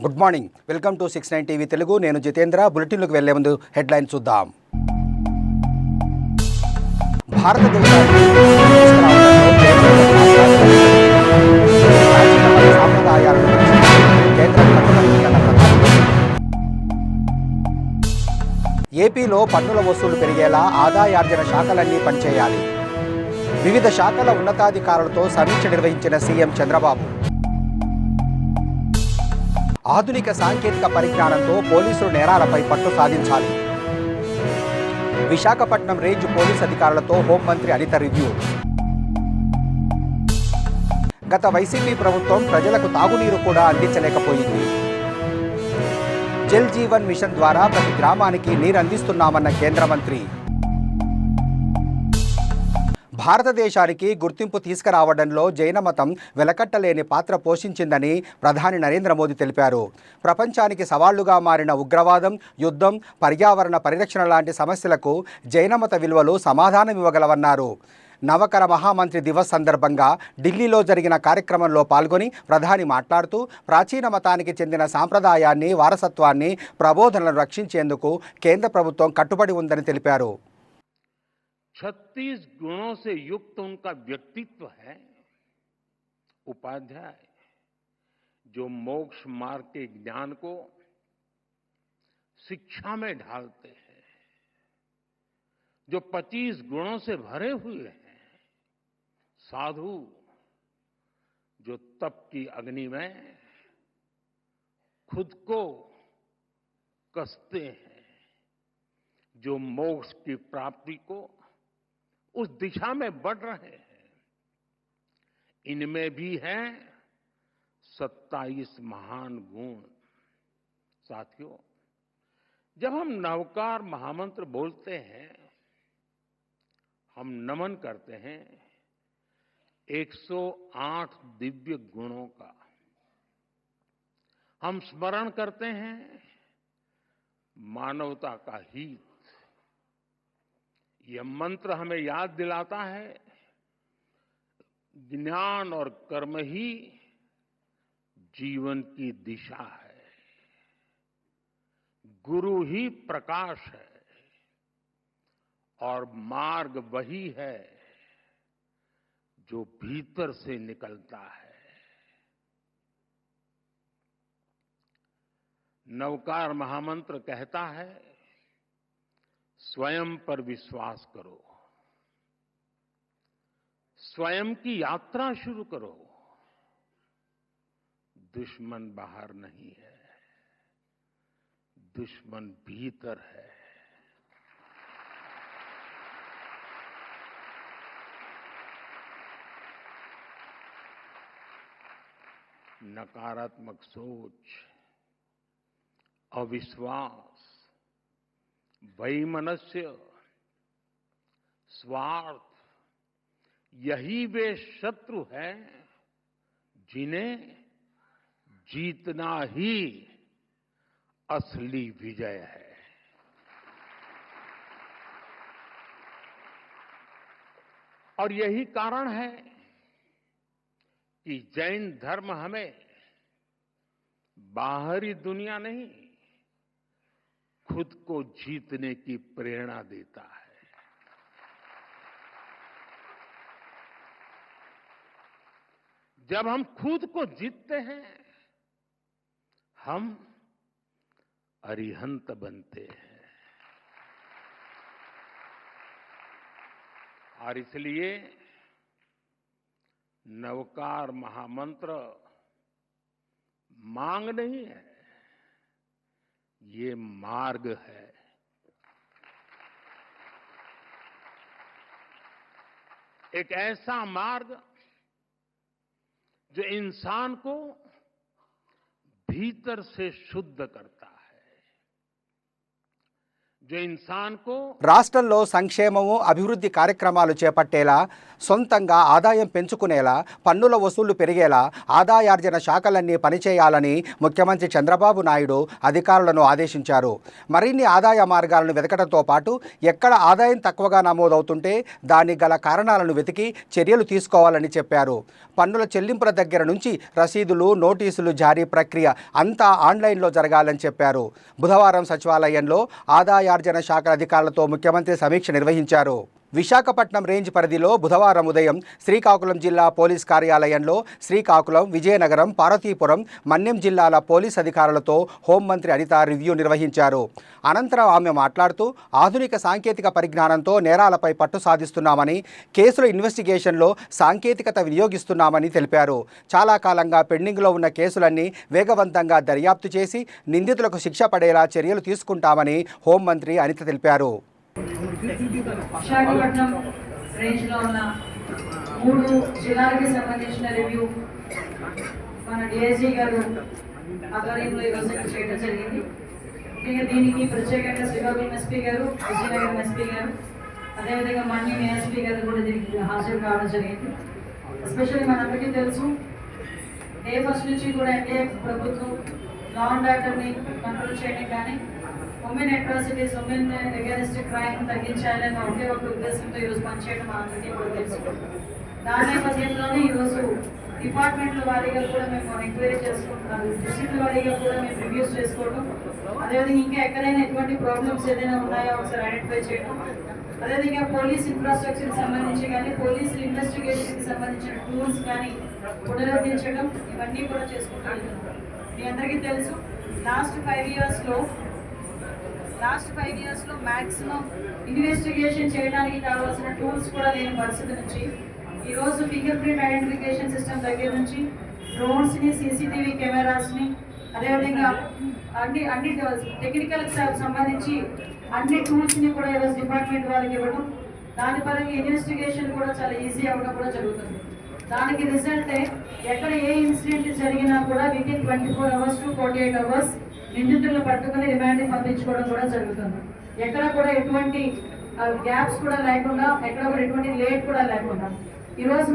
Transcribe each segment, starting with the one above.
Good morning. Welcome to 69 TV Telugu. నేను జితేంద్ర. బులెటిన్లోకి వెళ్లే ముందు హెడ్లైన్ చూద్దాం. భారతదేశానికి సాంప్రదాయాలను కేంద్రం కట్టుబడింది అన్న ప్రధాని. ఏపీలో పన్నుల వసూలు పెరిగేలా ఆదాయార్జన శాఖలన్నీ పనిచేయాలి. వివిధ శాఖల ఉన్నతాధికారులతో సమీక్ష నిర్వహించిన సీఎం చంద్రబాబు. ఆధునిక సాంకేతిక పరిజ్ఞానంతో పోలీసులు నేరాలపై పట్టు సాధించాలి. విశాఖపట్నం రేంజ్ పోలీస్ అధికారులతో హోంమంత్రి అనిత రివ్యూ. గత వైసీపీ ప్రభుత్వం ప్రజలకు తాగునీరు కూడా అందించలేకపోయింది. జల్ జీవన్ మిషన్ ద్వారా ప్రతి గ్రామానికి నీరు అందిస్తున్నామన్న కేంద్ర మంత్రి. భారతదేశానికి గుర్తింపు తీసుకురావడంలో జైన మతం వెలకట్టలేని పాత్ర పోషించిందని ప్రధాని నరేంద్ర మోదీ తెలిపారు. ప్రపంచానికి సవాళ్లుగా మారిన ఉగ్రవాదం, యుద్ధం, పర్యావరణ పరిరక్షణ లాంటి సమస్యలకు జైన మత విలువలు సమాధానం ఇవ్వగలవన్నారు. నవకర మహామంత్రి దివస్ సందర్భంగా ఢిల్లీలో జరిగిన కార్యక్రమంలో పాల్గొని ప్రధాని మాట్లాడుతూ ప్రాచీన మతానికి చెందిన సాంప్రదాయాన్ని, వారసత్వాన్ని, ప్రబోధనలను రక్షించేందుకు కేంద్ర ప్రభుత్వం కట్టుబడి ఉందని తెలిపారు. 36 गुणों से युक्त उनका व्यक्तित्व है। उपाध्याय जो मोक्ष मार्ग के ज्ञान को शिक्षा में ढालते हैं, जो 25 गुणों से भरे हुए हैं। साधु जो तप की अग्नि में खुद को कसते हैं, जो मोक्ष की प्राप्ति को उस दिशा में बढ़ रहे हैं। इनमें भी हैं 27 महान गुण। साथियों, जब हम नवकार महामंत्र बोलते हैं, हम नमन करते हैं 108 दिव्य गुणों का। हम स्मरण करते हैं मानवता का हित। यह मंत्र हमें याद दिलाता है ज्ञान और कर्म ही जीवन की दिशा है, गुरु ही प्रकाश है और मार्ग वही है जो भीतर से निकलता है। नवकार महामंत्र कहता है स्वयं पर विश्वास करो, स्वयं की यात्रा शुरू करो। दुश्मन बाहर नहीं है, दुश्मन भीतर है। नकारात्मक सोच, अविश्वास, वैमनस्य, स्वार्थ, यही वे शत्रु हैं जिन्हें जीतना ही असली विजय है। और यही कारण है कि जैन धर्म हमें बाहरी दुनिया नहीं, खुद को जीतने की प्रेरणा देता है। जब हम खुद को जीतते हैं, हम अरिहंत बनते हैं। और इसलिए नवकार महामंत्र मांग नहीं है, ये मार्ग है। एक ऐसा मार्ग जो इंसान को भीतर से शुद्ध करता है, जो इंसान को రాష్ట్రంలో సంక్షేమము అభివృద్ధి కార్యక్రమాలు చేపట్టేలా సొంతంగా ఆదాయం పెంచుకునేలా పన్నుల వసూళ్లు పెరిగేలా ఆదాయార్జన శాఖలన్నీ పనిచేయాలని ముఖ్యమంత్రి చంద్రబాబు నాయుడు అధికారులను ఆదేశించారు. మరిన్ని ఆదాయ మార్గాలను వెతకడంతో పాటు ఎక్కడ ఆదాయం తక్కువగా నమోదవుతుంటే దానికి గల కారణాలను వెతికి చర్యలు తీసుకోవాలని చెప్పారు. పన్నుల చెల్లింపుల దగ్గర నుంచి రసీదులు, నోటీసులు జారీ ప్రక్రియ అంతా ఆన్లైన్లో జరగాలని చెప్పారు. బుధవారం సచివాలయంలో ఆదాయార్జన శాఖల అధికారులతో ముఖ్యమంత్రి సమీక్ష నిర్వహించారు. విశాఖపట్నం రేంజ్ పరిధిలో బుధవారం ఉదయం శ్రీకాకుళం జిల్లా పోలీస్ కార్యాలయంలో శ్రీకాకుళం, విజయనగరం, పార్వతీపురం, మన్యం జిల్లాల పోలీస్ అధికారులతో హోంమంత్రి అనిత రివ్యూ నిర్వహించారు. అనంతరం ఆమె మాట్లాడుతూ ఆధునిక సాంకేతిక పరిజ్ఞానంతో నేరాలపై పట్టు సాధిస్తున్నామని, కేసుల ఇన్వెస్టిగేషన్లో సాంకేతికత వినియోగిస్తున్నామని తెలిపారు. చాలా కాలంగా పెండింగ్లో ఉన్న కేసులన్నీ వేగవంతంగా దర్యాప్తు చేసి నిందితులకు శిక్ష పడేలా చర్యలు తీసుకుంటామని హోంమంత్రి అనిత తెలిపారు. విశాఖపట్నం రేంజ్లో ఉన్న 3 జిల్లాలకి సంబంధించిన రివ్యూ మన డిఐజీ గారు ఆధ్వర్యంలో ఈరోజు చేయడం జరిగింది. ముఖ్యంగా దీనికి ప్రత్యేకంగా శ్రీకాకుళం ఎస్పీ గారు, విజయనగరం ఎస్పీ గారు, అదేవిధంగా మన్యం ఏఎస్పీ గారు కూడా దీనికి హాజరు కావడం జరిగింది. ఎస్పెషల్లీ మనందరికీ తెలుసు, డే ఫస్ట్ నుంచి కూడా ఎన్డీఏ ప్రభుత్వం లా అండ్ ఆర్డర్ని కంట్రోల్ చేయడం కానీ, women atrocities, women against crime తగ్గించాలని ఒకే ఒక ఉద్దేశంతో ఈరోజు పనిచేయడం మనందరికీ కూడా తెలుసు. దాని నేపథ్యంలోనే ఈరోజు డిపార్ట్మెంట్ల వారీగా కూడా మేము ఎంక్వైరీ చేసుకుంటున్నాం, డిస్ట్రిక్ట్ల వారీగా కూడా మేము రివ్యూస్ చేసుకోవడం, అదేవిధంగా ఇంకా ఎక్కడైనా ఎటువంటి ప్రాబ్లమ్స్ ఏదైనా ఉన్నాయో ఒకసారి ఐడెంటిఫై చేయడం, అదేవిధంగా పోలీస్ ఇన్ఫ్రాస్ట్రక్చర్కి సంబంధించి కానీ, పోలీసు ఇన్వెస్టిగేషన్కి సంబంధించిన టూల్స్ కానీ పునరుద్ధరించడం, ఇవన్నీ కూడా చేసుకుంటూ వెళ్తున్నాం. మీ అందరికీ తెలుసు, లాస్ట్ 5 ఇయర్స్లో మ్యాక్సిమం ఇన్వెస్టిగేషన్ చేయడానికి కావాల్సిన టూల్స్ కూడా లేని పరిస్థితి నుంచి ఈరోజు ఫింగర్ ప్రింట్ ఐడెంటిఫికేషన్ సిస్టమ్ దగ్గర నుంచి డ్రోన్స్ని, సీసీటీవీ కెమెరాస్ని, అదేవిధంగా అన్ని టెక్నికల్కి సంబంధించి అన్ని టూల్స్ని కూడా ఈరోజు డిపార్ట్మెంట్ వాళ్ళకి ఇవ్వడం, దాని పరంగా ఇన్వెస్టిగేషన్ కూడా చాలా ఈజీ అవ్వడం కూడా జరుగుతుంది. దానికి రిజల్టే ఎక్కడ ఏ ఇన్సిడెంట్ జరిగినా కూడా వితిన్ 24 hours to 48 hours నిందితులను పట్టుకుని రిమాండ్ని పంపించుకోవడం కూడా జరుగుతుంది. ఎక్కడ కూడా ఎటువంటి గ్యాప్స్ కూడా లేకుండా, ఎక్కడ కూడా ఎటువంటి లేట్ కూడా లేకుండా ఈరోజు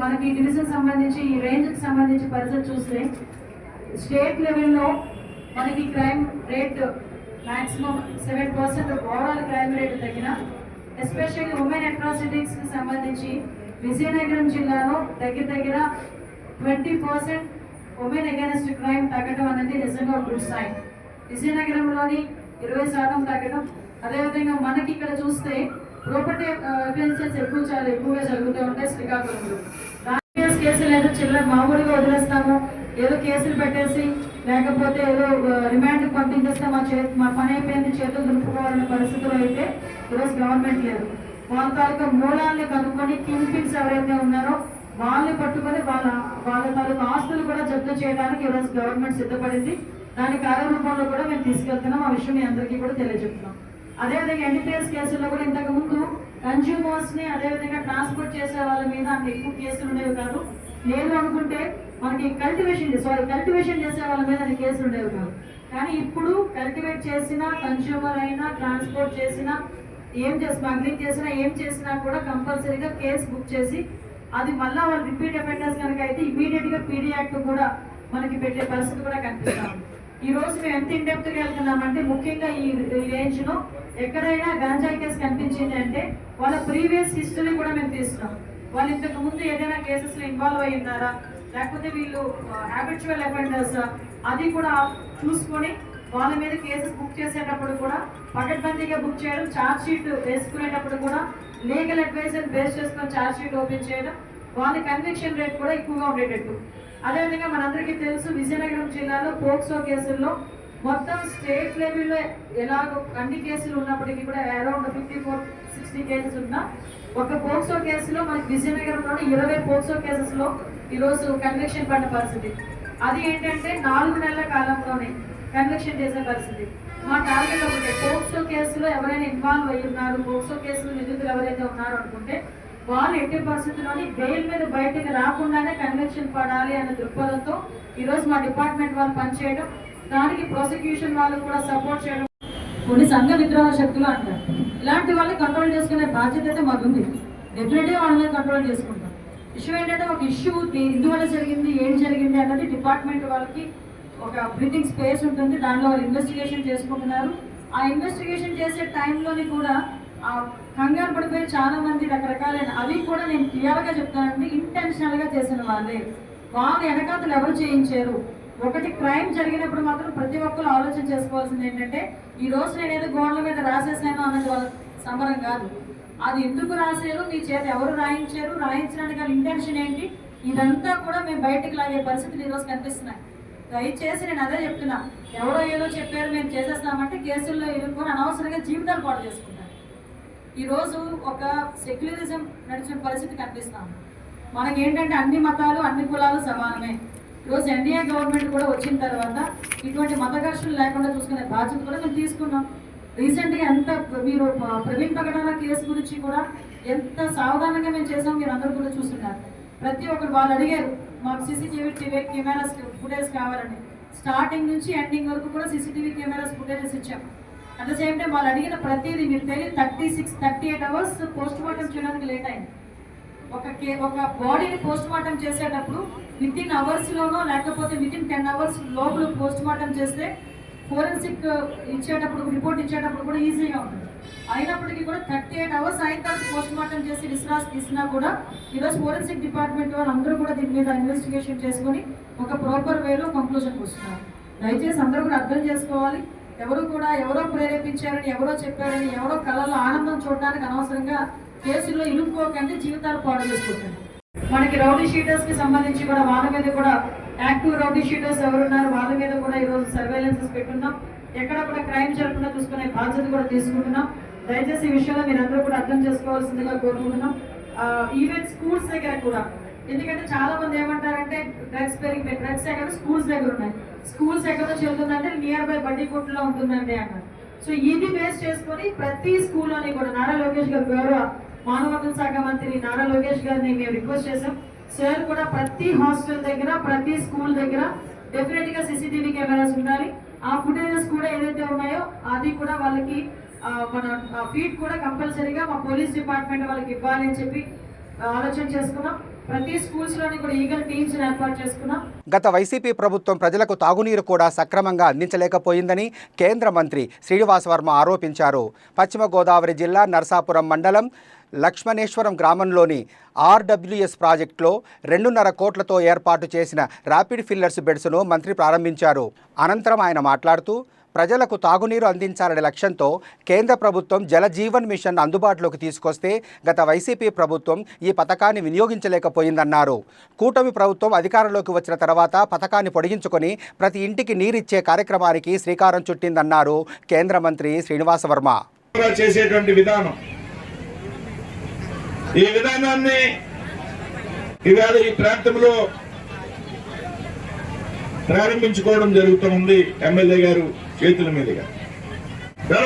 మనకి డివిజన్ సంబంధించి, ఈ రేంజ్కి సంబంధించి పరిస్థితి చూస్తే స్టేట్ లెవెల్లో మనకి crime rate maximum 7% overall crime rate తగ్గిన, ఎస్పెషల్లీ ఉమెన్ అట్రాసిటీస్కి సంబంధించి విజయనగరం జిల్లాలో దగ్గర 20% ఉమెన్ అగైన్స్ట్ క్రైమ్ తగ్గడం అనేది నిజంగా గుడ్ సైన్. విజయనగరంలోని 20% తగ్గడం, అదేవిధంగా మనకి ఇక్కడ చూస్తే ప్రాపర్టీ అఫెన్సెస్ చాలా ఎక్కువగా జరుగుతూ ఉంటాయి శ్రీకాకుళంలో. కేసులు ఏదో చిల్లర మామూలుగా వదిలేస్తాము, ఏదో కేసులు పెట్టేసి లేకపోతే ఏదో రిమాండ్కి పంపించేస్తే మా పని అయిపోయింది, చేతులు దులుపుకోవాలనే పరిస్థితుల్లో అయితే ఈరోజు గవర్నమెంట్ లేదు. వాళ్ళ తాలూకా మూలాన్ని కనుక్కొని కింగ్ పిన్స్ ఎవరైతే ఉన్నారో వాళ్ళని పట్టుకొని వాళ్ళ తాలూకా ఆస్తులు కూడా జప్తు చేయడానికి ఈరోజు గవర్నమెంట్ సిద్ధపడింది. దాని కార్యరూపంలో కూడా మేము తీసుకెళ్తున్నాం. ఆ విషయం మీ అందరికీ కూడా తెలియజెప్తున్నాం. అదేవిధంగా ఎన్డీపీఎస్ కేసుల్లో కూడా ఇంతకు ముందు కన్జ్యూమర్స్ని, అదేవిధంగా ట్రాన్స్పోర్ట్ చేసే వాళ్ళ మీద అంత ఎక్కువ కేసులు ఉండేవి కాదు. లేదు అనుకుంటే మనకి కల్టివేషన్ చేసే వాళ్ళ మీద అది కేసులు ఉండేవి కాదు. కానీ ఇప్పుడు కల్టివేట్ చేసినా, కన్జ్యూమర్ అయినా, ట్రాన్స్పోర్ట్ చేసినా, స్మగ్లింగ్ చేసినా, ఏం చేసినా కూడా కంపల్సరీగా కేసు బుక్ చేసి అది మళ్ళీ వాళ్ళు రిపీట్ అఫెండర్స్ కనుక అయితే ఇమీడియట్గా పీడీ యాక్ట్ కూడా మనకి పెట్టే పరిస్థితి కూడా కనిపిస్తాం. ఈ రోజు మేము ఎంత ఇండెప్త్గా వెళ్తున్నామంటే, ముఖ్యంగా ఈ రేంజ్లో ఎక్కడైనా గంజాయి కేసు కనిపించింది అంటే వాళ్ళ ప్రీవియస్ హిస్టరీ కూడా మేము తీస్తున్నాం. వాళ్ళు ఇంతకు ముందు ఏదైనా కేసెస్లో ఇన్వాల్వ్ అయి ఉన్నారా, లేకపోతే వీళ్ళు హ్యాబిచువల్ అఫెండర్స్, అది కూడా చూసుకొని వాళ్ళ మీద కేసెస్ బుక్ చేసేటప్పుడు కూడా పకడ్బందీగా బుక్ చేయడం, ఛార్జ్ షీట్ వేసుకునేటప్పుడు కూడా లీగల్ అడ్వైజర్ బేస్ చేసుకొని ఛార్జ్ షీట్ ఓపెన్ చేయడం, వాళ్ళ కన్విక్షన్ రేట్ కూడా ఎక్కువగా ఉండేటట్టు. అదేవిధంగా మనందరికీ తెలుసు, విజయనగరం జిల్లాలో పోక్సో కేసుల్లో మొత్తం స్టేట్ లెవెల్లో ఎలాగో అన్ని కేసులు ఉన్నప్పటికీ కూడా అరౌండ్ 54-60 కేసెస్ ఉన్నా ఒక పోక్సో కేసులో మనకి విజయనగరంలోని 20 పోక్సో కేసెస్లో ఈరోజు కన్విక్షన్ పడిన పరిస్థితి. అది ఏంటంటే 4 నెలల కాలంలోనే కన్విక్షన్ చేసే పరిస్థితి. మా టార్గెట్ ఒకటే, పోక్సో కేసులో ఎవరైనా ఇన్వాల్వ్ అయ్యి ఉన్నారు, పోక్సో కేసులో నిందితులు ఎవరైతే ఉన్నారో అనుకుంటే వాళ్ళు ఎట్టి పరిస్థితుల్లోని బెయిల్ మీద బయటకు రాకుండానే కన్విక్షన్ పడాలి అనే దృక్పథంతో ఈరోజు మా డిపార్ట్మెంట్ వాళ్ళు పనిచేయడం, దానికి ప్రాసిక్యూషన్ వాళ్ళు కూడా సపోర్ట్ చేయడం. కొన్ని సంఘ విద్రోహ శక్తులు అంటారు. ఇలాంటి వాళ్ళని కంట్రోల్ చేసుకునే బాధ్యత అయితే మాకు ఉంది. డెఫినెట్గా వాళ్ళ మీద కంట్రోల్ చేసుకుంటాం. ఇష్యూ ఏంటంటే ఒక ఇష్యూ ఎందువల్ల జరిగింది, ఏం జరిగింది అన్నది డిపార్ట్మెంట్ వాళ్ళకి ఒక బ్రీతింగ్ స్పేస్ ఉంటుంది. దానిలో వాళ్ళు ఇన్వెస్టిగేషన్ చేసుకుంటున్నారు. ఆ ఇన్వెస్టిగేషన్ చేసే టైంలోని కూడా కంగారు పడిపోయి చాలా మంది రకరకాలైన అవి కూడా నేను క్లియర్గా చెప్తానండి, ఇంటెన్షనల్గా చేసిన వాళ్ళే. వాళ్ళు వెనకాతలు ఎవరు చేయించారు. ఒకటి క్రైమ్ జరిగినప్పుడు మాత్రం ప్రతి ఒక్కరు ఆలోచన చేసుకోవాల్సింది ఏంటంటే, ఈ రోజు నేను ఏదో గోడల మీద రాసేసాను అన్నది వాళ్ళ సంబరం కాదు. అది ఎందుకు రాశారు, మీ చేత ఎవరు రాయించారు, రాయించడానికి వాళ్ళ ఇంటెన్షన్ ఏంటి, ఇదంతా కూడా మేము బయటకు లాగే పరిస్థితులు ఈరోజు కనిపిస్తున్నాయి. దయచేసి నేను అదే చెప్తున్నా, ఎవరో ఏదో చెప్పారు మేము చేసేస్తామంటే కేసుల్లో ఇరుక్కొని అనవసరంగా జీవితాలు పాటు చేసుకుంటారు. ఈరోజు ఒక సెక్యులరిజం నడిచిన పరిస్థితి కనిపిస్తాం. మనకేంటంటే అన్ని మతాలు అన్ని కులాలు సమానమే. ఈరోజు ఎన్డీఏ గవర్నమెంట్ కూడా వచ్చిన తర్వాత ఇటువంటి మత ఘర్షణలు లేకుండా చూసుకునే బాధ్యత కూడా మేము తీసుకున్నాం. రీసెంట్గా ఎంత మీరు ప్రవీణ్ ప్రకటన కేసు గురించి కూడా ఎంత సావధానంగా మేము చేసాం మీరు అందరూ కూడా చూస్తున్నారు. ప్రతి ఒక్కరు వాళ్ళు అడిగారు మాకు సీసీటీవీ కెమెరాస్ ఫుటేజ్ కావాలని. స్టార్టింగ్ నుంచి ఎండింగ్ వరకు కూడా సీసీటీవీ కెమెరాస్ ఫుటేజెస్ ఇచ్చాం. అట్ ద సేమ్ టైం వాళ్ళు అడిగిన ప్రతిదీ మీరు తెలియదు 38 అవర్స్ పోస్ట్ మార్టం చేయడానికి లేట్ అయింది. ఒక బాడీని పోస్ట్ మార్టం చేసేటప్పుడు వితిన్ అవర్స్లోనో లేకపోతే వితిన్ 10 అవర్స్ లోపల పోస్ట్ మార్టం చేస్తే ఫోరెన్సిక్ ఇచ్చేటప్పుడు రిపోర్ట్ ఇచ్చేటప్పుడు కూడా ఈజీగా ఉంటుంది. అయినప్పటికీ కూడా 38 అవర్స్ అయిన తర్వాత పోస్ట్ మార్టం చేసి రిసరాస్ తీసినా కూడా ఈరోజు ఫోరెన్సిక్ డిపార్ట్మెంట్ వాళ్ళు అందరూ కూడా దీని మీద ఇన్వెస్టిగేషన్ చేసుకొని ఒక ప్రాపర్ వేలో కంక్లూజన్కి వస్తున్నారు. దయచేసి అందరూ కూడా అర్థం చేసుకోవాలి. ఎవరు కూడా ఎవరో ప్రేరేపించారని, ఎవరో చెప్పారని, ఎవరో కళలో ఆనందం చూడడానికి అనవసరంగా కేసుల్లో ఇరుక్కోకండి, జీవితాలు పాడు చేసుకుంటుంది. మనకి రౌడీ షీటర్స్కి సంబంధించి కూడా వాళ్ళ మీద కూడా యాక్టివ్ రౌడీ షీటర్స్ ఎవరున్నారు వాళ్ళ మీద కూడా ఈరోజు సర్వేలెన్సెస్ పెట్టున్నాం. ఎక్కడ కూడా క్రైమ్ జరగకుండా చూసుకునే బాధ్యత కూడా తీసుకుంటున్నాం. దయచేసి ఈ విషయంలో మీరు అందరూ కూడా అర్థం చేసుకోవాల్సిందిగా కోరుకుంటున్నాం. ఈవెన్ స్కూల్స్ దగ్గర కూడా, ఎందుకంటే చాలా మంది ఏమంటారంటే డ్రగ్స్ ఎక్కడ స్కూల్స్ దగ్గర ఉన్నాయి, స్కూల్స్ ఎక్కడో చెల్లుతుందంటే నియర్ బై బడ్డీ కొట్టులో ఉంటుందండి అన్నారు. సో ఇది బేస్ చేసుకొని ప్రతి స్కూల్లోని కూడా నారా లోకేష్ గారు గౌరవ మానవ వనరుల శాఖ మంత్రి నారా లోకేష్ గారిని మేము రిక్వెస్ట్ చేసాం. సార్ కూడా ప్రతి హాస్టల్ దగ్గర ప్రతి స్కూల్ దగ్గర డెఫినెట్ గా సీసీటీవీ కెమెరాస్ ఉండాలి. ఆ ఫుటేజెస్ కూడా ఏదైతే ఉన్నాయో అది కూడా వాళ్ళకి మన ఫీడ్ కూడా కంపల్సరీగా మా పోలీస్ డిపార్ట్మెంట్ వాళ్ళకి ఇవ్వాలి అని చెప్పి ఆలోచన చేసుకున్నాం. ప్రతి స్కూల్స్ లోని కూడా ఈగల్ టీమ్స్ ఏర్పాటు చేసుకున్నాం. గత వైసీపీ ప్రభుత్వం ప్రజలకు తాగునీరు కూడా సక్రమంగా అందించలేకపోయిందని కేంద్ర మంత్రి శ్రీనివాస్ వర్మ ఆరోపించారు. పశ్చిమ గోదావరి జిల్లా నరసాపురం మండలం లక్ష్మణేశ్వరం గ్రామంలోని ఆర్డబ్ల్యూఎస్ ప్రాజెక్టులో 2.5 కోట్లతో ఏర్పాటు చేసిన ర్యాపిడ్ ఫిల్లర్స్ బెడ్స్ను మంత్రి ప్రారంభించారు. అనంతరం ఆయన మాట్లాడుతూ ప్రజలకు తాగునీరు అందించాలనే లక్ష్యంతో కేంద్ర ప్రభుత్వం జలజీవన్ మిషన్ అందుబాటులోకి తీసుకొస్తే గత వైసీపీ ప్రభుత్వం ఈ పథకాన్ని వినియోగించలేకపోయిందన్నారు. కూటమి ప్రభుత్వం అధికారంలోకి వచ్చిన తర్వాత పథకాన్ని పొడిగించుకొని ప్రతి ఇంటికి నీరిచ్చే కార్యక్రమానికి శ్రీకారం చుట్టిందన్నారు కేంద్ర మంత్రి శ్రీనివాస్ వర్మ. చేసేటువంటి విధానం, ఈ విధానాన్ని ఇవాళ ఈ ప్రాంతంలో ప్రారంభించుకోవడం జరుగుతుంది ఎమ్మెల్యే గారు చేతుల మీదుగా.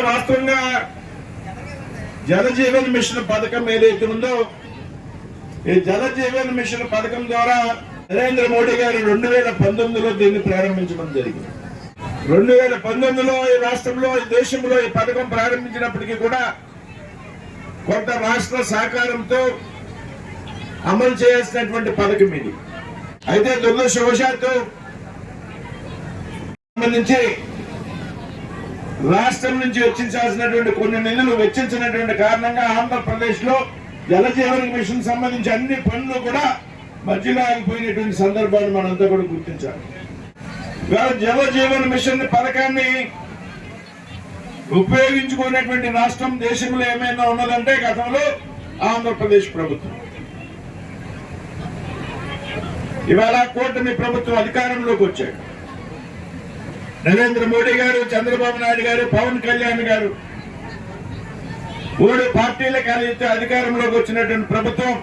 వాస్తవంగా జలజీవన్ మిషన్ పథకం ఏదైతే ఉందో, ఈ జలజీవన్ మిషన్ పథకం ద్వారా నరేంద్ర మోడీ గారు 2019లో దీన్ని ప్రారంభించడం జరిగింది. 2019లో ఈ రాష్ట్రంలో ఈ దేశంలో ఈ పథకం ప్రారంభించినప్పటికీ కూడా కొంత రాష్ట్ర సహకారంతో అమలు చేయాల్సినటువంటి పథకం ఇది. అయితే దురదృష్టవశాత్తు సంబంధించి రాష్ట్రం నుంచి వెచ్చించాల్సినటువంటి కొన్ని నిధులు వెచ్చించినటువంటి కారణంగా ఆంధ్రప్రదేశ్ లో జలజీవన్ మిషన్ సంబంధించి అన్ని పనులు కూడా మధ్యలో ఆగిపోయినటువంటి సందర్భాన్ని మనంతా కూడా గుర్తించాలి. జలజీవన్ మిషన్ పథకాన్ని ఉపయోగించుకునేటువంటి రాష్ట్రం దేశంలో ఏమైనా ఉన్నదంటే గతంలో ఆంధ్రప్రదేశ్ ప్రభుత్వం. ఇవాళ కూటమి ప్రభుత్వం అధికారంలోకి వచ్చాడు. నరేంద్ర మోడీ గారు, చంద్రబాబు నాయుడు గారు, పవన్ కళ్యాణ్ గారు 3 పార్టీల కలిసి అధికారంలోకి వచ్చినటువంటి ప్రభుత్వం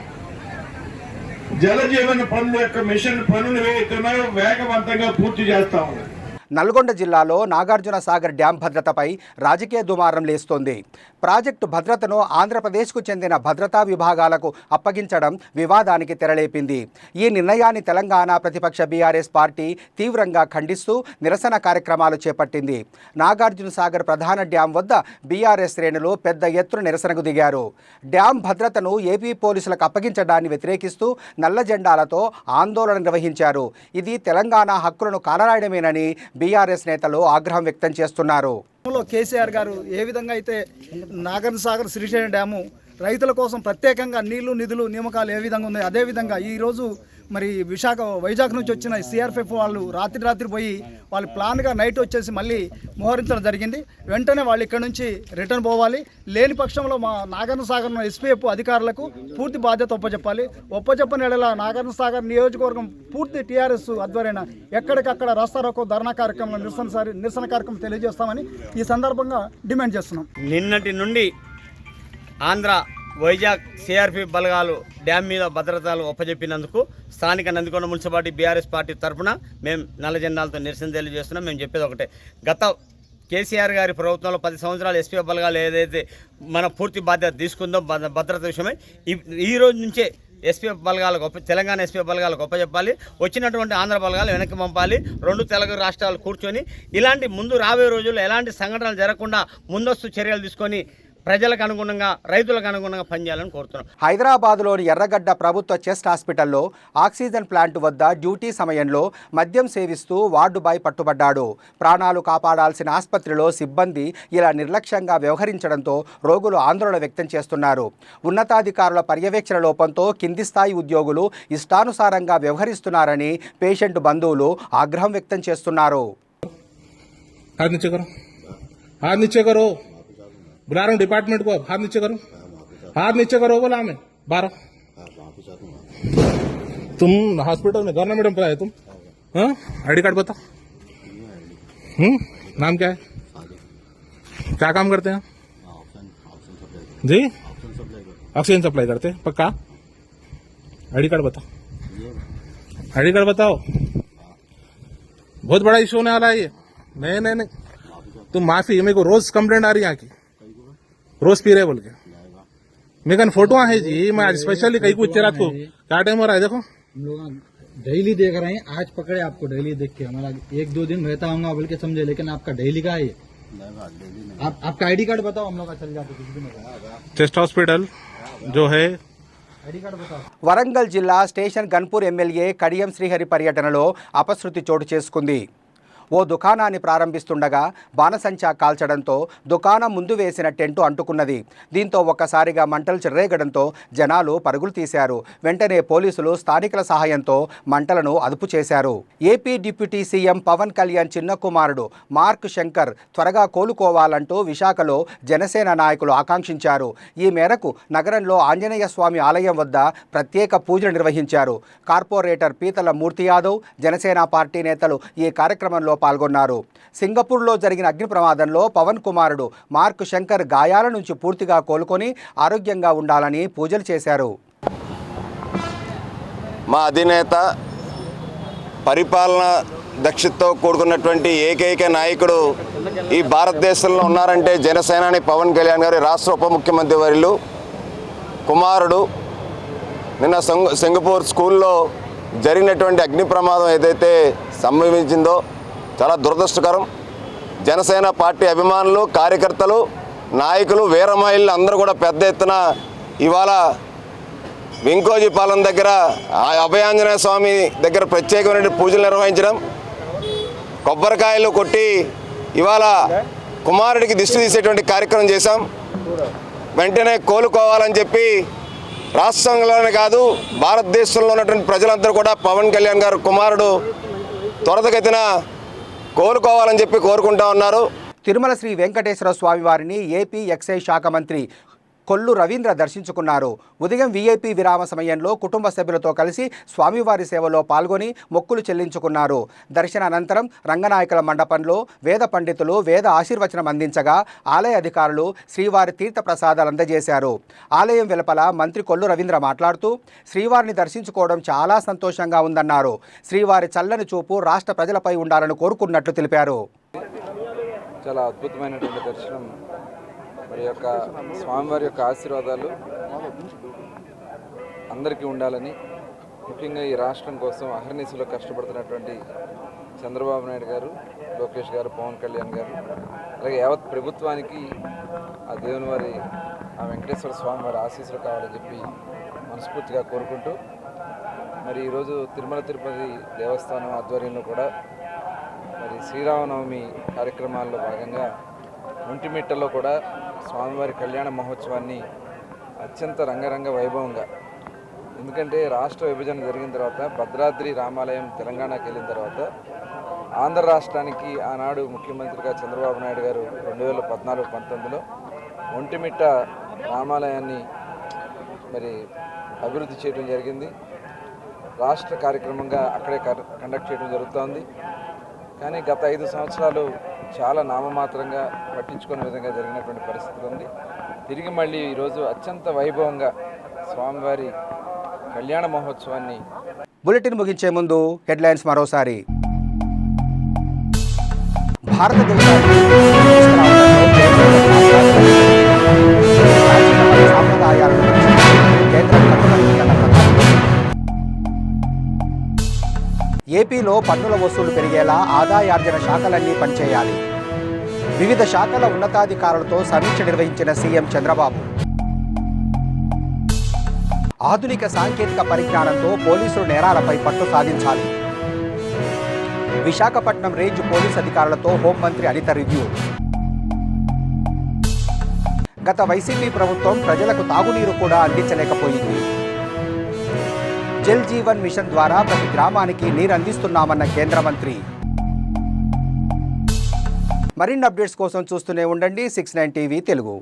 జలజీవన పనుల యొక్క మిషన్ పనులు వేస్తున్నాయో వేగవంతంగా పూర్తి చేస్తా ఉన్నారు. నల్గొండ జిల్లాలో నాగార్జున సాగర్ డ్యాం భద్రతపై రాజకీయ దుమారం లేస్తోంది. ప్రాజెక్టు భద్రతను ఆంధ్రప్రదేశ్కు చెందిన భద్రతా విభాగాలకు అప్పగించడం వివాదానికి తెరలేపింది. ఈ నిర్ణయాన్ని తెలంగాణ ప్రతిపక్ష బీఆర్ఎస్ పార్టీ తీవ్రంగా ఖండిస్తూ నిరసన కార్యక్రమాలు చేపట్టింది. నాగార్జున సాగర్ ప్రధాన డ్యాం వద్ద బీఆర్ఎస్ శ్రేణులు పెద్ద ఎత్తున నిరసనకు దిగారు. డ్యాం భద్రతను ఏపీ పోలీసులకు అప్పగించడాన్ని వ్యతిరేకిస్తూ నల్ల జెండాలతో ఆందోళన నిర్వహించారు. ఇది తెలంగాణ హక్కులను కాలరాయడమేనని బీఆర్ఎస్ నేతలు ఆగ్రహం వ్యక్తం చేస్తున్నారు. కేసీఆర్ గారు ఏ విధంగా అయితే నాగార్జున సాగర్ శ్రీశైలం డ్యాము రైతుల కోసం ప్రత్యేకంగా నీళ్లు నిధులు నియామకాలు ఏ విధంగా ఉన్నాయి, అదేవిధంగా ఈరోజు మరి వైజాగ్ నుంచి వచ్చిన సిఆర్పిఎఫ్ వాళ్ళు రాత్రి పోయి వాళ్ళు ప్లాన్గా నైట్ వచ్చేసి మళ్ళీ మోహరించడం జరిగింది. వెంటనే వాళ్ళు ఇక్కడ నుంచి రిటర్న్ పోవాలి. లేని పక్షంలో మా నాగార్జున సాగర్ ఎస్పీఎఫ్ అధికారులకు పూర్తి బాధ్యత ఒప్పచెప్పని ఎడల నాగార్జున సాగర్ నియోజకవర్గం పూర్తి టీఆర్ఎస్ ఆధ్వర్యాన ఎక్కడికక్కడ రాస్తారోకో ధర్నా కార్యక్రమంలో నిరసన కార్యక్రమం తెలియజేస్తామని ఈ సందర్భంగా డిమాండ్ చేస్తున్నాం. నిన్నటి నుండి ఆంధ్ర వైజాగ్ సిఆర్పి బలగాలు డ్యామ్ మీద భద్రతలు ఒప్పజెప్పినందుకు స్థానిక నందికొండ మున్సిపాలిటీ బీఆర్ఎస్ పార్టీ తరఫున మేము నల్ల జెండాలతో నిరసన తెలియజేస్తున్నాం. మేము చెప్పేది ఒకటే, గత కేసీఆర్ గారి ప్రభుత్వంలో 10 సంవత్సరాలు ఎస్పీ బలగాలు ఏదైతే మన పూర్తి బాధ్యత తీసుకుందో భద్రత విషయమై ఈ రోజు నుంచే ఎస్పీఎఫ్ బలగాలకు తెలంగాణ ఎస్పీఎఫ్ బలగాలకు ఒప్పచెప్పాలి. వచ్చినటువంటి ఆంధ్ర బలగాలు వెనక్కి పంపాలి. 2 తెలుగు రాష్ట్రాలు కూర్చొని ఇలాంటి ముందు రాబోయే రోజుల్లో ఎలాంటి సంఘటనలు జరగకుండా ముందస్తు చర్యలు తీసుకొని ప్రజలకు అనుగుణంగా రైతులకు అనుగుణంగా పనిచేయాలని కోరుతున్నాం. హైదరాబాద్లోని ఎర్రగడ్డ ప్రభుత్వ చెస్ట్ హాస్పిటల్లో ఆక్సిజన్ ప్లాంట్ వద్ద డ్యూటీ సమయంలో మద్యం సేవిస్తూ వార్డు బాయ్ పట్టుబడ్డాడు. ప్రాణాలు కాపాడాల్సిన ఆసుపత్రిలో సిబ్బంది ఇలా నిర్లక్ష్యంగా వ్యవహరించడంతో రోగులు ఆందోళన వ్యక్తం చేస్తున్నారు. ఉన్నతాధికారుల పర్యవేక్షణ లోపంతో కింది స్థాయి ఉద్యోగులు ఇష్టానుసారంగా వ్యవహరిస్తున్నారని పేషెంట్ బంధువులు ఆగ్రహం వ్యక్తం చేస్తున్నారు. बुला रहा हूँ डिपार्टमेंट को, हाथ नीचे करो बोला हमें 12। तुम हॉस्पिटल में गवर्नमेंट एम्प्लॉय है तुम? हाँ, आईडी कार्ड बताओ। नाम क्या है? क्या काम करते हैं जी? ऑक्सीजन सप्लाई करते हैं पक्का? आईडी कार्ड बताओ, आईडी कार्ड बताओ। बहुत बड़ा इशू होने वाला है ये। नहीं तुम माफी, मेरे को रोज कंप्लेंट आ रही है यहाँ की, रोज पी रहे बोल के। मेरे कन फोटो है जी, मैं आज स्पेशली कहीं कुछ रात को क्या टाइम हो रहा है देखो। हम लोग डेली देख रहे हैं, आज पकड़े आपको डेली देख के। हमारा 1-2 दिन रहता होगा बोल के समझे, लेकिन आपका डेली का है ये। आपका आईडी कार्ड बताओ, हम लोग का चल जाते कुछ भी नहीं। చెస్ట్ హాస్పిటల్ जो है వరంగల్ జిల్లా స్టేషన్ గన్పూర్ ఎమ్మెల్యే కడియం శ్రీహరి పర్యటనలో అపశృతి చోటు చేసుకుంది. ఓ దుకాణాన్ని ప్రారంభిస్తుండగా బాణసంచా కాల్చడంతో దుకాణం ముందు వేసిన టెంటు అంటుకున్నది. దీంతో ఒక్కసారిగా మంటలు చెర్రేగడంతో జనాలు పరుగులు తీశారు. వెంటనే పోలీసులు స్థానికుల సహాయంతో మంటలను అదుపు చేశారు. AP deputy CM Pawan Kalyan చిన్న కుమారుడు మార్క్ శంకర్ త్వరగా కోలుకోవాలంటూ విశాఖలో జనసేన నాయకులు ఆకాంక్షించారు. ఈ మేరకు నగరంలో ఆంజనేయ స్వామి ఆలయం వద్ద ప్రత్యేక పూజలు నిర్వహించారు. కార్పొరేటర్ పీతల మూర్తి యాదవ్, జనసేన పార్టీ నేతలు ఈ కార్యక్రమంలో పాల్గొన్నారు. సింగపూర్లో జరిగిన అగ్ని ప్రమాదంలో పవన్ కుమారుడు మార్క్ శంకర్ గాయాల నుంచి పూర్తిగా కోలుకొని ఆరోగ్యంగా ఉండాలని పూజలు చేశారు. మా అధినేత పరిపాలన దక్షతతో కూడుకున్నటువంటి ఏకైక నాయకుడు ఈ భారతదేశంలో ఉన్నారంటే జనసేనాని పవన్ కళ్యాణ్ గారి రాష్ట్ర ఉప ముఖ్యమంత్రి వర్యులు కుమారుడు. నిన్న సింగపూర్ స్కూల్లో జరిగినటువంటి అగ్ని ప్రమాదం ఏదైతే సంభవించిందో చాలా దురదృష్టకరం. జనసేన పార్టీ అభిమానులు, కార్యకర్తలు, నాయకులు, వీర మహిళలు అందరూ కూడా పెద్ద ఎత్తున ఇవాళ వెంకోజీపాలెం దగ్గర అభయాంజనేయ స్వామి దగ్గర ప్రత్యేకమైన పూజలు నిర్వహించడం, కొబ్బరికాయలు కొట్టి ఇవాళ కుమారుడికి దిష్టి తీసేటువంటి కార్యక్రమం చేశాం. వెంటనే కోలుకోవాలని చెప్పి రాష్ట్రంలోనే కాదు భారతదేశంలో ఉన్నటువంటి ప్రజలందరూ కూడా పవన్ కళ్యాణ్ గారు కుమారుడు త్వరితగతిన కోలుకోవాలని చెప్పి కోరుకుంటా ఉన్నారు. తిరుమల శ్రీ వెంకటేశ్వర స్వామి వారిని ఏపీ ఎక్సైజ్ శాఖ మంత్రి కొల్లు రవీంద్ర దర్శించుకున్నారు. ఉదయం వీఐపీ విరామ సమయంలో కుటుంబ సభ్యులతో కలిసి స్వామివారి సేవలో పాల్గొని మొక్కులు చెల్లించుకున్నారు. దర్శన అనంతరం రంగనాయకుల మండపంలో వేద పండితులు వేద ఆశీర్వచనం అందించగా ఆలయ అధికారులు శ్రీవారి తీర్థ ప్రసాదాలు అందజేశారు. ఆలయం వెలుపల మంత్రి కొల్లు రవీంద్ర మాట్లాడుతూ శ్రీవారిని దర్శించుకోవడం చాలా సంతోషంగా ఉందన్నారు. శ్రీవారి చల్లని చూపు రాష్ట్ర ప్రజలపై ఉండాలని కోరుకున్నట్లు తెలిపారు. చాలా అద్భుతమైనటువంటి దర్శనం. మరి యొక్క స్వామివారి యొక్క ఆశీర్వాదాలు అందరికీ ఉండాలని, ముఖ్యంగా ఈ రాష్ట్రం కోసం అహర్నిశలో కష్టపడుతున్నటువంటి చంద్రబాబు నాయుడు గారు, లోకేష్ గారు, పవన్ కళ్యాణ్ గారు, అలాగే యావత్ ప్రభుత్వానికి ఆ దేవుని వారి ఆ వెంకటేశ్వర స్వామి వారి ఆశీస్సులు కావాలని చెప్పి మనస్ఫూర్తిగా కోరుకుంటూ, మరి ఈరోజు తిరుమల తిరుపతి దేవస్థానం ఆధ్వర్యంలో కూడా మరి శ్రీరామనవమి కార్యక్రమాల్లో భాగంగా ఒంటిమిట్టలో కూడా స్వామివారి కళ్యాణ మహోత్సవాన్ని అత్యంత రంగరంగ వైభవంగా, ఎందుకంటే రాష్ట్ర విభజన జరిగిన తర్వాత భద్రాద్రి రామాలయం తెలంగాణకి వెళ్ళిన తర్వాత ఆంధ్ర రాష్ట్రానికి ఆనాడు ముఖ్యమంత్రిగా చంద్రబాబు నాయుడు గారు 2014-19లో ఒంటిమిట్ట రామాలయాన్ని మరి అభివృద్ధి చేయడం జరిగింది. రాష్ట్ర కార్యక్రమంగా అక్కడే కండక్ట్ చేయడం జరుగుతోంది. కానీ గత 5 సంవత్సరాలు చాలా నామమాత్రంగా పట్టించుకునే విధంగా జరిగినటువంటి పరిస్థితి ఉంది. తిరిగి మళ్ళీ ఈరోజు అత్యంత వైభవంగా స్వామివారి కళ్యాణ మహోత్సవాన్ని. బులెటిన్ ముగించే ముందు హెడ్లైన్స్ మరోసారి. భారతదేశానికి సాంప్రదాయాలను కేంద్రం కట్టుబడి ఏపీలో పన్నుల వసూలు పెరిగేలా ఆదాయార్జన శాఖలన్నీ పనిచేయాలి. వివిధ శాఖల ఉన్నతాధికారులతో సమీక్ష నిర్వహించిన సీఎం చంద్రబాబు. ఆధునిక సాంకేతిక పరిజ్ఞానంతో పోలీసులు నేరాలపై పట్టు సాధించాలి. విశాఖపట్నం రేంజ్ పోలీస్ అధికారులతో హోంమంత్రి అనిత రివ్యూ. గత వైసీపీ ప్రభుత్వం ప్రజలకు తాగునీరు కూడా అందించలేకపోయింది. జల్ జీవన్ మిషన్ ద్వారా ప్రతి గ్రామానికి నీరు అందిస్తున్నామన్న కేంద్ర మంత్రి. మరిన్ని అప్డేట్స్ కోసం చూస్తూనే ఉండండి 69 టీవీ తెలుగు.